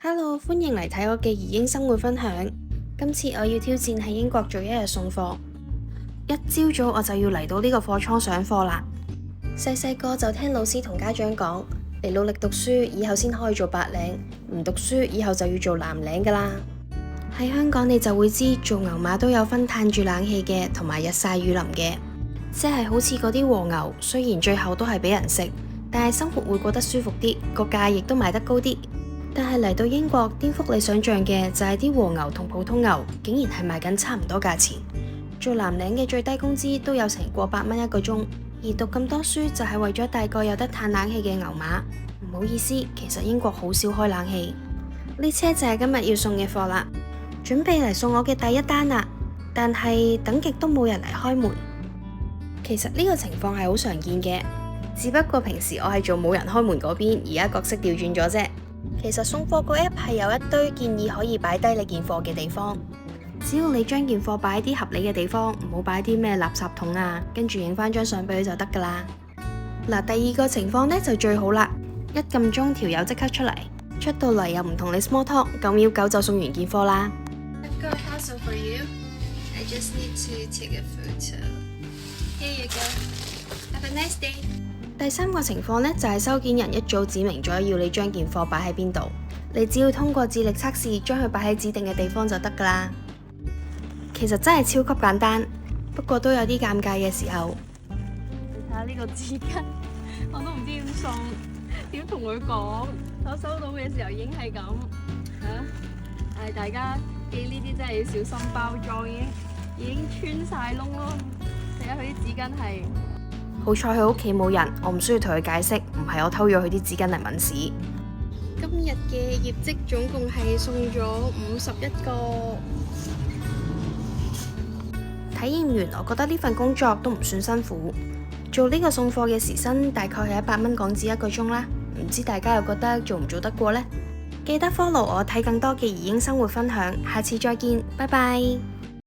Hello，歡迎嚟睇我嘅移英生活分享。今次我要挑戰喺英國做一日送貨。一朝早我就要嚟到呢個貨倉上課啦。細個就聽老師同家長講，你努力讀書，以後先可以做白領；唔讀書，以後就要做藍領噶啦。喺香港你就會知，做牛馬都有分嘆住冷氣嘅，同埋日曬雨淋嘅。即係好似嗰啲和牛，雖然最後都係俾人食，但係生活會過得舒服啲，個價亦都賣得高啲。但係嚟到英國，顛覆你想象嘅就係啲和牛同普通牛竟然係賣緊差唔多價錢。做藍領嘅最低工資都有成過百蚊一個鐘，而讀咁多書就係為咗大個有得嘆冷氣嘅牛馬。唔好意思，其實英國好少開冷氣。呢車就係今日要送嘅貨啦，準備嚟送我嘅第一單啦。但係等極都冇人嚟開門。其實呢個情況係好常見嘅，只不過平時我係做冇人開門嗰邊，而家角色調轉咗啫。其實送貨個 app 係有一堆建議可以擺低你件貨嘅地方，只要你將件貨擺喺啲合理嘅地方，唔好擺啲咩垃圾桶啊，跟住影翻張相俾佢就得噶啦。嗱，第二個情況呢就最好啦，一撳鐘條友即刻出嚟，出到嚟又唔同你 small talk， 9秒9就送完件貨啦。I've got a parcel for you. I just need to take a photo. Here you go. Have a nice day. 第三個情況呢，就係收件人一早指明咗要你將件貨擺喺邊度，你只要通過智力測試將佢擺喺指定嘅地方就得噶啦。其實真係超級簡單，不過都有啲尷尬嘅時候。你睇下呢個紙巾，我都唔知點送，點同佢講。我收到嘅時候已經係咁嚇，大家寄呢啲真係要小心包裝，已經穿晒窿咯。睇下佢啲紙巾係。好彩佢屋企冇人，我唔需要同佢解釋，唔係我偷咗佢啲紙巾嚟抿屎。今日嘅業績總共係送咗51個。體驗完，我覺得呢份工作都唔算辛苦。做呢個送貨嘅時薪大概係100蚊港紙一個鐘啦，唔知大家又覺得做唔做得過呢？記得 follow 我睇更多嘅移英生活分享，下次再見，拜拜。